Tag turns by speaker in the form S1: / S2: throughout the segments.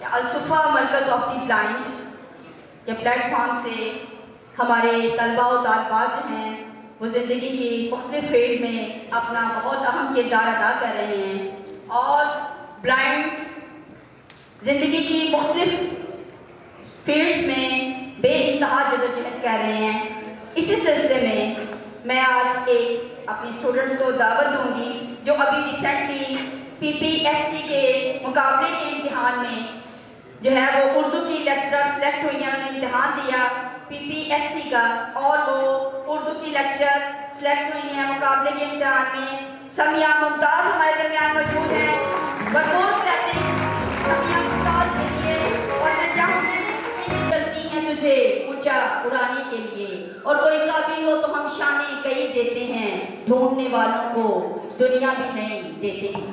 S1: अलसुफ़ा Markaz of the blind के platform से हमारे तलबा और तालिबात जो हैं वो ज़िंदगी की मुख्तलिफ़ फील्ड में अपना बहुत अहम किरदार अदा कर रहे हैं और ब्लाइंड ज़िंदगी की मुख्तलिफ़ फील्ड्स में बेइंतहा जदोजहद कर रहे हैं। इसी सिलसिले में मैं आज एक अपनी स्टूडेंट्स को दावत दूंगी जो अभी रिसेंटली PPSC के मुकाबले के इम्तिहान में जो है वो उर्दू की लेक्चरर सेलेक्ट हुई हैं। उन्होंने इम्तिहान दिया PPSC का और वो उर्दू की लेक्चरर सेलेक्ट हुई हैं मुकाबले के इम्तिहान में। समिया मुमताज़ हमारे दरमियान मौजूद हैं। भरपूर क्लैपिंग समिया मुमताज़ के लिए। और मैं चाहूँगी कि चलती हैं तुझे ऊंचा उड़ाने के लिए और कोई काबिल हो तो हम शाने कई देते हैं, ढूंढने वालों को दुनिया भी नहीं देते हैं।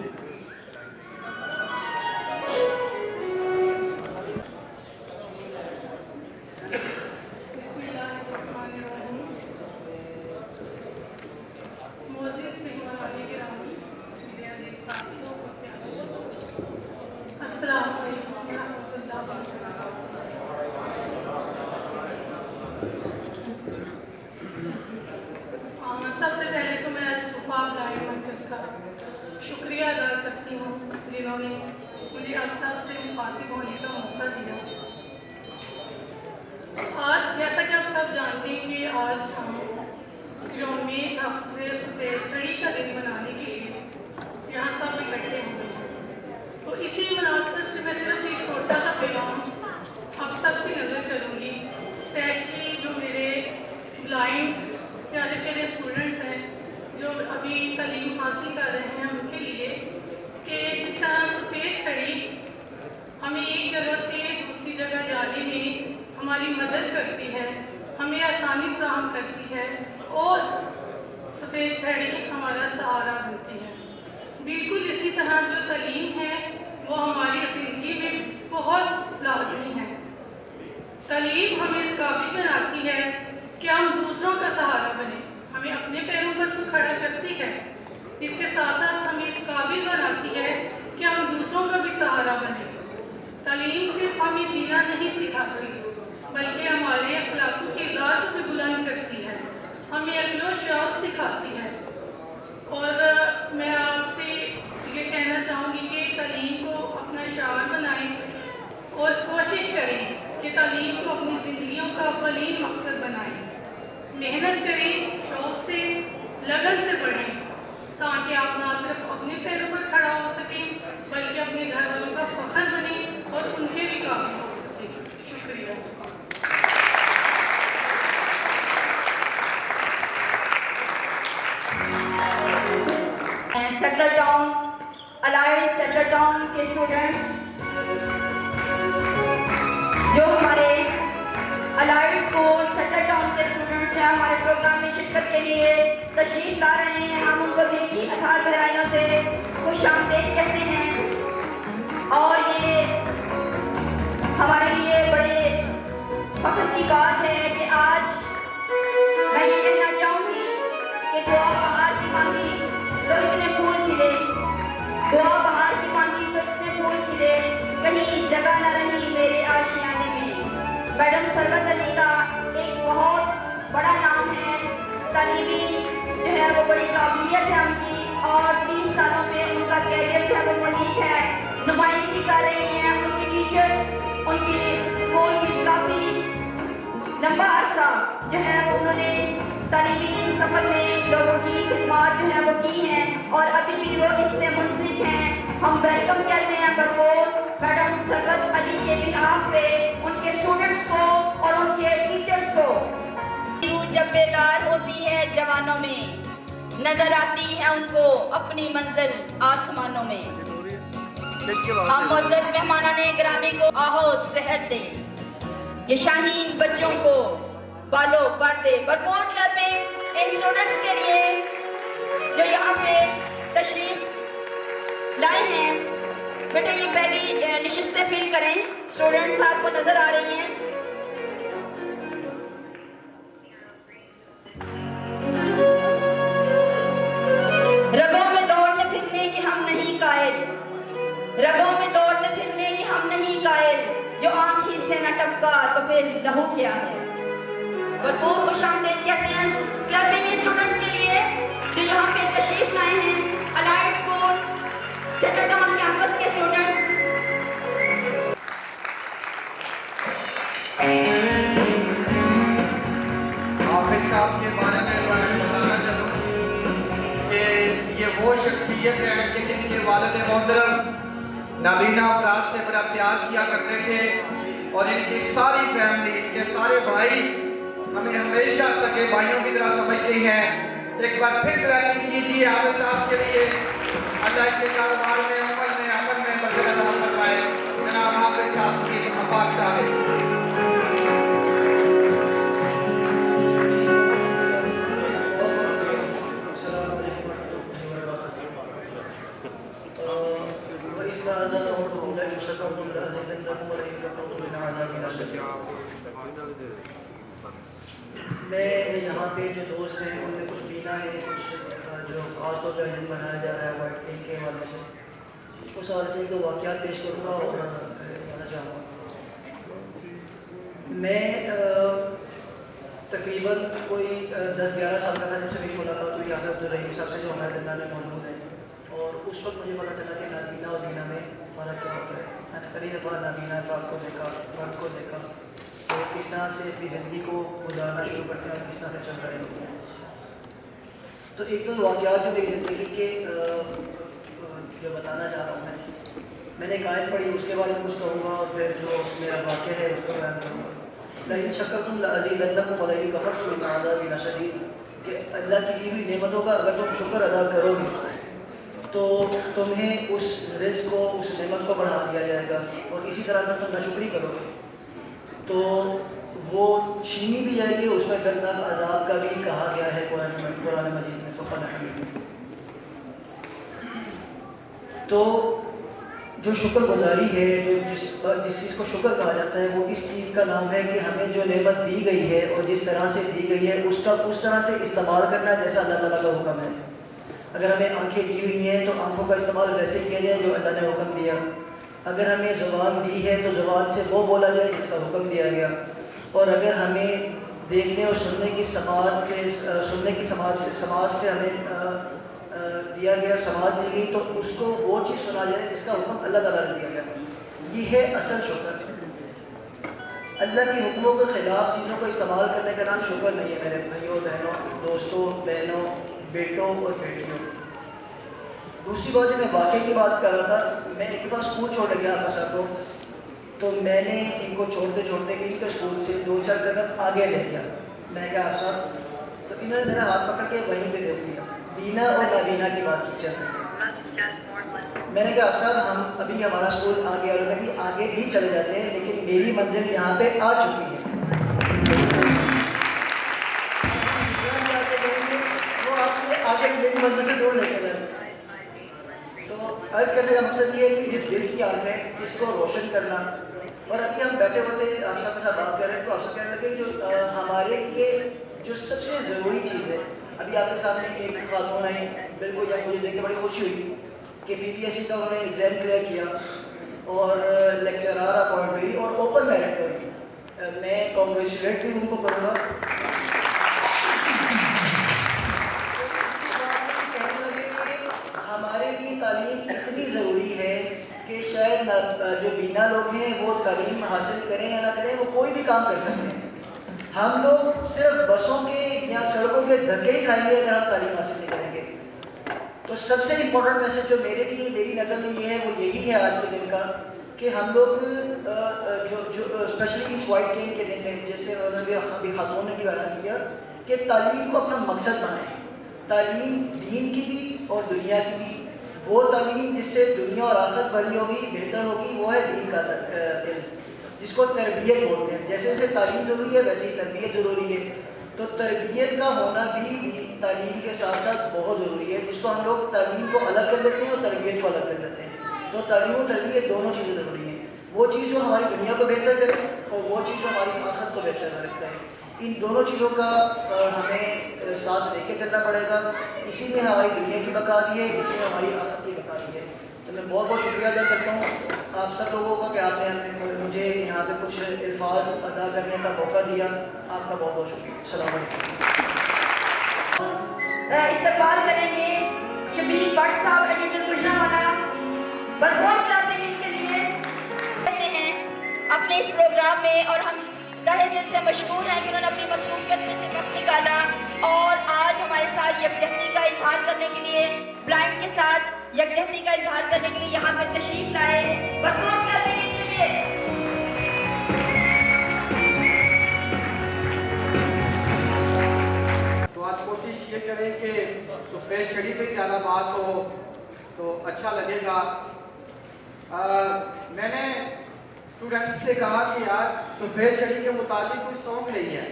S2: सबसे पहले तो मैं अलसुफ़ा ब्लाइंड मरकज़ का शुक्रिया अदा करती हूँ जिन्होंने मुझे आप सब से मुखातिब होने का मौका दिया। आज जैसा कि आप सब जानते हैं कि आज हम यौम तहफ़्फ़ुज़ सफ़ेद छड़ी का दिन मनाने के लिए यहाँ सब इकट्ठे हुए हैं। तो इसी मुनासिबत से मैं सिर्फ एक छोटा सा पैगाम आप सबकी नज़र करूँगी, स्पेशली जो मेरे ब्लाइंड प्यारे प्यारे स्टूडेंट्स हैं जो अभी तालीम हासिल कर रहे हैं उनके लिए, कि जिस तरह सफ़ेद छड़ी हमें एक जगह से दूसरी जगह जाने में हमारी मदद करती है, हमें आसानी फराहम करती है और सफ़ेद छड़ी हमारा सहारा बनती है। बिल्कुल इसी तरह जो तालीम है वो हमारी ज़िंदगी में बहुत लाज़मी है। तालीम हमें इस काबिल बनाती है कि हम दूसरों का सहारा बने, हमें अपने पैरों पर तो खड़ा करती है, इसके साथ साथ हमें इस काबिल बनाती है कि हम दूसरों का भी सहारा बने। तालीम सिर्फ हमें जीना नहीं सिखाती बल्कि हमारे अखलाक़ किरदार को भी बुलंद करती है, हमें अक्ल व शऊर सिखाती है। और मैं आपसे ये कहना चाहूँगी कि तालीम को अपना शार बनाएं और कोशिश करें कि तालीम को अपनी ज़िंदगियों का अव्वलीन मकसद बनाएं। मेहनत करें, शौक़ से, लगन से पढ़ें ताकि आप ना सिर्फ अपने पैरों पर खड़ा हो सकें बल्कि अपने घर वालों का फ़ख्र बनें और उनके भी काबिल हो सकें। शुक्रिया।
S1: Settle town allied settle town के स्टूडेंट्स जो हमारे अलाइड स्कूल सेटल टाउन के स्टूडेंट्स हैं हमारे प्रोग्राम में शिरकत के लिए तशरीफ ला रहे हैं। हम उनको दिल की अथाह गहराइयों से खुशामदीद कहते हैं और ये हमारे लिए बड़े फख्र की बात है कि आज मैं ये कहना चाहूँगी कि दुआ बहार की मांगी तो इतने फूल खिले, दुआ बहार की मांगी तो इतने फूल खिले, कहीं जगह न रही मेरे आशियाने में। मैडम सरवत अली का एक बहुत बड़ा नाम है, तालीमी जो है वो बड़ी काबिलियत है उनकी और 30 सालों में उनका कैरियर जो है वो मलिक है, नुमाइंदगी कर रही हैं। उनकी टीचर्स उनकी स्कूल की काफ़ी लंबा अरसा जो है वो उन्होंने तालीमी सफ़र में लोगों की खिदमत जो है वो की हैं और अभी भी वो इससे मुंसलिक हैं। हम वेलकम कहते हैं भरपूर मैडम सरवत अली के बिहाफ पे उनके स्टूडेंट्स को और उनके टीचर्स को। जब बेदार होती है जवानों में, नजर आती है उनको अपनी मंजिल आसमानों में। हम मुअज़्ज़ज़ मेहमानाने गिरामी को आहो सेहत दे, ये शाहीन बच्चों को बालो पर दे। भरपूर क्लैपिंग इन स्टूडेंट्स के लिए जो यहाँ पे तशरीफ लाए हैं। बेटे ये पहली नशिस्तें फील करें, स्टूडेंट्स आपको नजर आ रही हैं। रगों में दौड़ने फिरने की हम नहीं कायल, रगों में दौड़ने फिरने की हम नहीं कायल। रक्त का तो फिर लहू क्या है। भरपूर खुशामदीद कहते हैं क्लबिंग स्टूडेंट्स के लिए जो यहाँ पे तशरीफ लाए हैं, allied school central town campus के स्टूडेंट्स।
S3: हाफिज साहब के बारे में मैं बताना चाहूँ कि ये वो शख्सियत है कि जिनके वालिद मोहतरम नाबीना अफराद से बड़ा प्यार किया करते थे और इनकी सारी फैमिली, इनके सारे भाई हमें हमेशा सगे भाइयों की तरह समझते हैं। एक बार फिर क्लैपिंग कीजिए हाफिज साहब के लिए। अल्लाह के कारोबार में, अमल में बरकत अता फरमाए। जनाब हाफिज साहब की आफाक साहब।
S4: मैं यहाँ पे जो दोस्त हैं उनमें कुछ बीना है, कुछ जो ख़ास तौर पर दिन मनाया जा रहा है वर्ल्ड गेम के हवाले से उस हवाले से एक दो वाक़यात पेश करूँगा और बताना चाहूँगा। मैं तकरीबन कोई 10-11 साल का था जब से मेरी मुलाकात हुई आज़ाद अब्दुल रहीम साहब से जो हमारे दरमियान में मौजूद हैं, और उस वक्त मुझे पता चला कि नाबीना और बीना में फ़र्क क्या होता है। मैंने पहली दफ़ा नाबीना फ़र्क को देखा तो किस तरह से अपनी ज़िंदगी को गुजारना शुरू करते हैं और किस तरह से चल रहे होते हैं। तो एक दो वाक़यात जो मेरी ज़िंदगी के जो बताना चाह रहा हूँ मैंने एक आयत पढ़ी, उसके बारे में कुछ कहूँगा और फिर जो मेरा वाक़या है उसको बयान करूँगा। लेकिन शक्करतुम लअज़ीदन्नकुम वलइन कफ़रतुम इन्न अज़ाबी लशदीद, कि अल्लाह की दी हुई नेमतों का अगर तुम शुक्र अदा करोगे तो तुम्हें उस रिज़्क़ को, उस नेमत को बढ़ा दिया जाएगा, और इसी तरह अगर तुम नाशुक्री करोगे तो वो छीनी भी जाएगी। उसमें दर्दनाक अजाब का भी कहा गया है कुरान मजीद में। तो जो शुक्रगुजारी है, जो जिस चीज़ को शुक्र कहा जाता है, वो इस चीज़ का नाम है कि हमें जो नेमत दी गई है और जिस तरह से दी गई है उसका उस तरह से इस्तेमाल करना जैसा अल्लाह ताला का हुक्म है। अगर हमें आंखें दी हुई हैं तो आंखों का इस्तेमाल वैसे किया जाए जो अल्लाह ने हुक्म दिया। अगर हमें ज़ुबान दी है तो ज़ुबान से वो बोला जाए जिसका हुक्म दिया गया। और अगर हमें देखने और सुनने की समाज से हमें दिया गया, समाज दी गई, तो उसको वो चीज़ सुना जाए जिसका हुक्म अल्लाह ताला ने दिया गया। ये है असल शुक्र। अल्लाह के हुक्मों के ख़िलाफ़ चीज़ों को इस्तेमाल करने का नाम शुक्र नहीं है मेरे भाइयों बहनों, दोस्तों बहनों, बेटों और बेटियों। दूसरी बात जो मैं वाक़ई की बात कर रहा था, मैं एक दफ़ा स्कूल छोड़ गया आपका साहब को, तो मैंने इनको छोड़ते छोड़ते इनके स्कूल से 2-4 कदम आगे ले गया। मैं क्या आप साहब, तो इन्होंने मेरा हाथ पकड़ के वहीं पे देख लिया। बीना और नाबीना की बात की चल रही है। मैंने कहा आप साहब हम अभी हमारा स्कूल आगे और कभी आगे भी चले जाते हैं, लेकिन मेरी मंजिल यहाँ पे आ चुकी है। वो आपके आगे मेरी मंजिल से दूर लेके जाए। तो अर्ज़ करने का मकसद ये है कि जो दिल की आँख है इसको रोशन करना। और अभी हम बैठे होते आप सबके साथ बात कर रहे हैं तो आपसे कहने लगे जो हमारे लिए जो सबसे ज़रूरी चीज़ है, अभी आपके सामने एक खातून आई, बिल्कुल या मुझे देख के बड़ी खुशी हुई कि PPSC का उन्होंने एग्ज़ाम क्लियर किया और लेक्चरार अपॉइंट हुई और ओपन मेरिट हुई। मैं कॉन्ग्रेचुलेट भी उनको करूँगा। हमारे लिए तालीम इतनी ज़रूरी है कि शायद जो बीना लोग हैं वो तालीम हासिल करें या ना करें, वो कोई भी काम कर सकते हैं। हम लोग सिर्फ बसों के या सड़कों के धक्के ही खाएंगे अगर हम तालीम हासिल नहीं करेंगे। तो सबसे इम्पोर्टेंट मैसेज जो मेरे लिए, मेरी नज़र में ये है, वो यही है आज के दिन का कि हम लोग जो स्पेशली इस वाइट गेम के दिन में, जैसे उन्होंने अभी खातून ने भी ऐलान किया कि तालीम को अपना मकसद बनाएं। तालीम दीन की भी और दुनिया की भी। वो तालीम जिससे दुनिया और आखिरत भरी होगी, बेहतर होगी, वो है दीन का इल्म, जिसको तरबियत बोलते हैं। जैसे जैसे तालीम ज़रूरी है वैसे ही तरबियत ज़रूरी है। तो तरबियत का होना भी तालीम के साथ साथ बहुत ज़रूरी है, जिसको हम लोग तालीम को अलग कर देते हैं और तरबियत को अलग कर देते हैं। तो तालीम और तरबियत दोनों चीज़ें ज़रूरी हैं। वो चीज़ जो हमारी दुनिया को बेहतर करे और वो चीज़ जो हमारी आखिरत को बेहतर करे, इन दोनों चीज़ों का हमें साथ लेके चलना पड़ेगा। इसी में हमारी दुनिया की बका भी है, इसी में हमारी आखिरत की बका भी है। तो मैं बहुत बहुत शुक्रिया अदा करता हूँ आप सब लोगों का कि आपने मुझे यहाँ पे कुछ अल्फाज अदा करने का मौका दिया। आपका बहुत बहुत शुक्रिया। अस्सलाम वालेकुम।
S1: इस्तकबाल करेंगे शबीर भट्ट साहब एडिटर गुजरांवाला बरकौर क्लब के लिए कहते हैं अपने इस प्रोग्राम में, और हम तहे दिल से मशकूर हैं कि उन्होंने अपनी मसरूफियत में से वक्त निकाला और आज हमारे साथ यकजहती का इजहार करने के लिए, ब्लाइंड के साथ यकजहती का इजहार करने के लिए यहाँ पे तशरीफ लाए। बरकौर क्लब के लिए
S3: तो आज कोशिश ये करें कि सफ़ेद छड़ी पे ज़्यादा बात हो तो अच्छा लगेगा। मैंने स्टूडेंट्स से कहा कि यार सफ़ेद छड़ी के मुताबिक कोई सॉन्ग नहीं है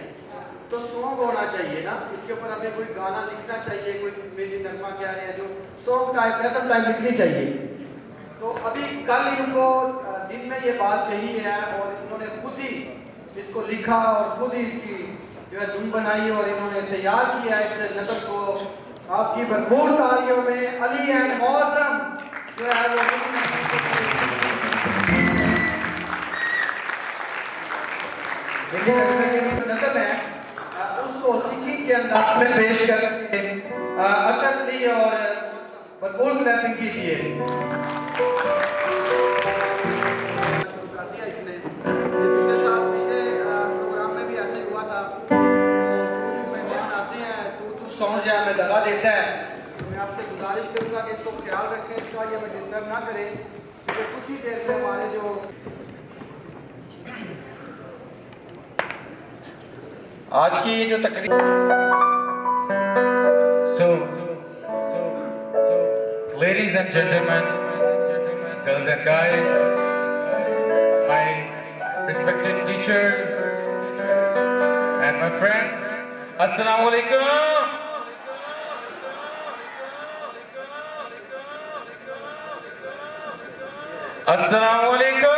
S3: तो सॉन्ग होना चाहिए ना, इसके ऊपर हमें कोई गाना लिखना चाहिए, कोई मेरी नगमा क्या है जो सॉन्ग टाइप नज़म टाइप लिखनी चाहिए। तो अभी कल इनको दिन में ये बात कही है और इन्होंने खुद ही इसको लिखा और खुद ही इसकी जो है धुन बनाई और इन्होंने तैयार किया इस नज़म को। आपकी भरपूर तालियों में अली एंड मौसम जो है वो नज़म है उसको सिंगिंग के अंदाज में पेश करके अतर अली और भरपूर क्लैपिंग कीजिए। शुरू कर दिया इसने, पिछले साल पिछले प्रोग्राम में भी ऐसे हुआ था। जो मेहमान आते हैं तो सॉन्ग जो हमें दगा देता है, तो मैं आपसे गुजारिश करूँगा कि इसको ख्याल रखें, इसका ये हमें डिस्टर्ब ना करें, क्योंकि कुछ ही देर से हमारे जो आज की जो तकरीब
S5: ladies and gentlemen, girls and guys, my respected teachers and my friends, Assalamu alaikum. Assalamu alaikum.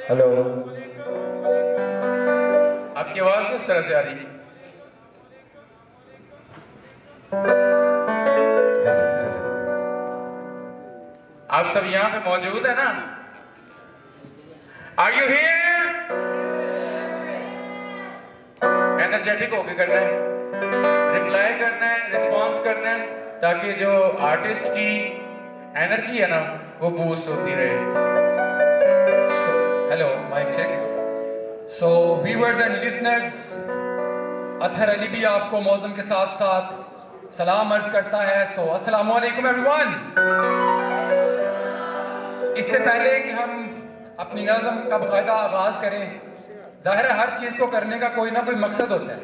S3: Hello,
S5: आपकी आवाज किस तरह से आ रही है? आप सब यहाँ पे मौजूद है ना? Are you here? एनर्जेटिक होके करना है, रिप्लाई करना है, रिस्पॉन्स करना है, ताकि जो आर्टिस्ट की एनर्जी है ना वो बूस्ट होती रहे।
S6: Hello, mic check. So, viewers and listeners, Athar Ali भी आपको मौसम के साथ साथ सलाम अर्ज करता है। So, अस्सलामु अलैकुम एवरीवन। इससे पहले कि हम अपनी नज़म का बाकायदा आगाज़ करें, ज़ाहिर है हर चीज़ को करने का कोई ना कोई मकसद होता है।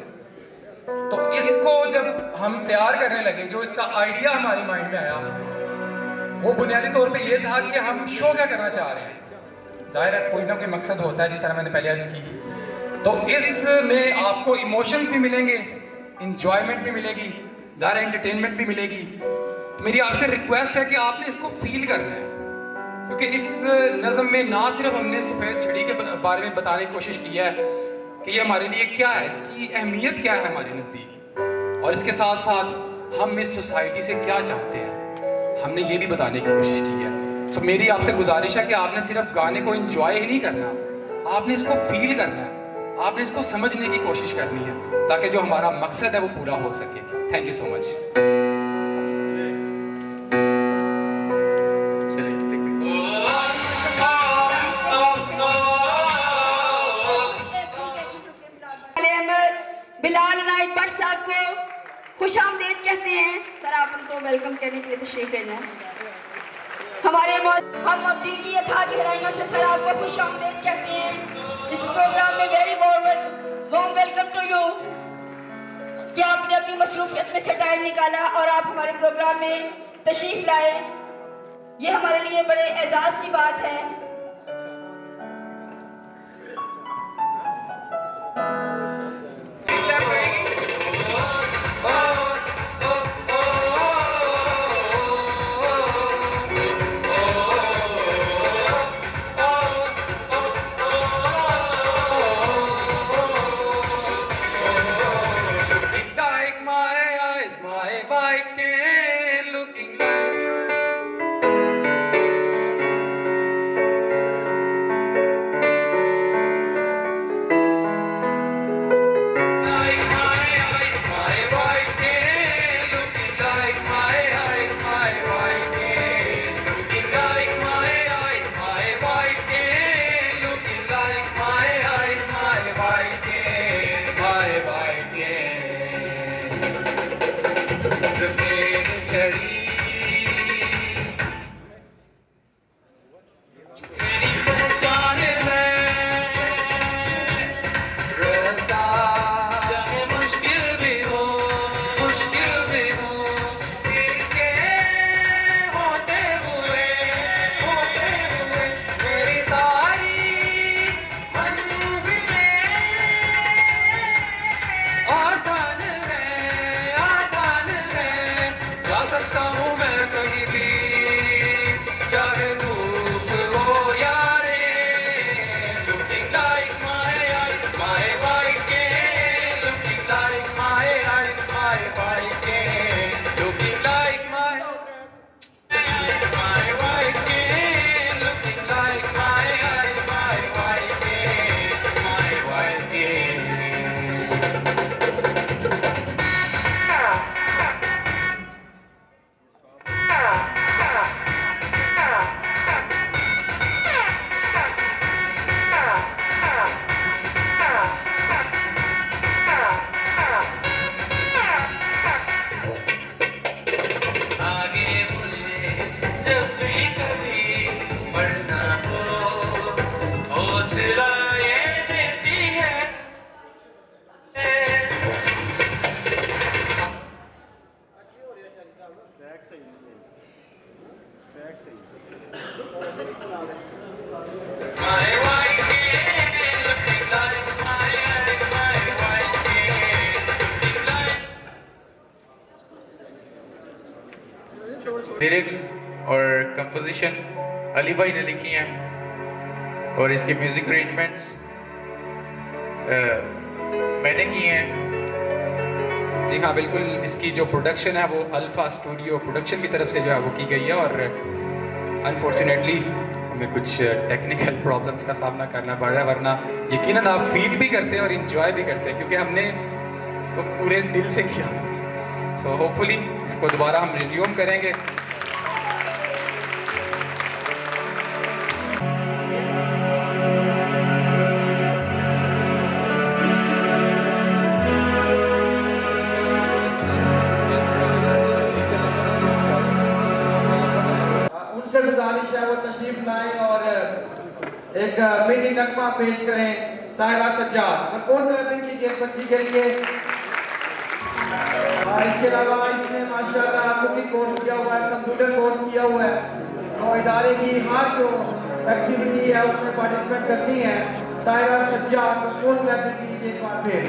S6: तो इसको जब हम तैयार करने लगे, जो इसका आइडिया हमारे माइंड में आया, वो बुनियादी तौर पे ये था कि हम शो क्या करना चाह रहे हैं। ज़ाहिर है कोई ना कोई मकसद होता है, जिस तरह मैंने पहले अर्ज़ की। तो इसमें आपको इमोशंस भी मिलेंगे, इंजॉयमेंट भी मिलेगी, ज़ाहिर है एंटरटेनमेंट भी मिलेगी। तो मेरी आपसे रिक्वेस्ट है कि आपने इसको फील करना है, क्योंकि इस नज़म में ना सिर्फ हमने सफ़ेद छड़ी के बारे में बताने की कोशिश की है कि ये हमारे लिए क्या है, इसकी अहमियत क्या है हमारे नज़दीक, और इसके साथ साथ हम इस सोसाइटी से क्या चाहते हैं, हमने ये भी बताने की कोशिश की है। तो मेरी आपसे गुजारिश है कि आपने सिर्फ गाने को एंजॉय ही नहीं करना, आपने इसको फील करना है, आपने इसको समझने की कोशिश करनी है, ताकि जो हमारा मकसद है वो पूरा हो सके। Thank you so much.
S1: Bilal Naik Bhatt साहब को खुशामदीद कहते हैं। सर आप उनको वेलकम करने के लिए तशरीफ ले जाएं। हम अब दिल की अथाह गहराइयों से सर आपको खुशामदीद कहते हैं इस प्रोग्राम में। Very warm welcome to you कि आपने अपनी मसरूफियत में से टाइम निकाला और आप हमारे प्रोग्राम में तशरीफ लाए, ये हमारे लिए बड़े एजाज की बात है।
S6: Like my eyes, my bike, looking like
S5: वरना हौसला ये देती है। My white is looking like my eyes, my white is looking like। Lyrics और कंपोजिशन अली भाई ने लिखी हैं और इसके म्यूजिक अरेंजमेंट्स मैंने किए हैं।
S6: जी हाँ, बिल्कुल। इसकी जो प्रोडक्शन है वो अल्फा स्टूडियो प्रोडक्शन की तरफ से जो है वो की गई है और अनफॉर्चुनेटली हमें कुछ टेक्निकल प्रॉब्लम्स का सामना करना पड़ रहा है, वरना यकीनन आप फील भी करते हैं और इन्जॉय भी करते हैं क्योंकि हमने इसको पूरे दिल से किया था। सो होपफुली इसको दोबारा हम रिज्यूम करेंगे।
S3: उनसे गुजारिश है वो तशरीफ लाएं और एक मिनी नगमा पेश करें ताहिरा सज्जाद। और फोन क्लैपिंग कीजिए बच्ची के लिए। इसके अलावा इसने माशाल्लाह कुकिंग कोर्स किया हुआ है, कंप्यूटर कोर्स किया हुआ है, तो इदारे की हर जो एक्टिविटी है उसमें पार्टिसिपेट करती हैं। ताहिरा सज्जाद, फोन क्लैपिंग कीजिए एक बार फिर।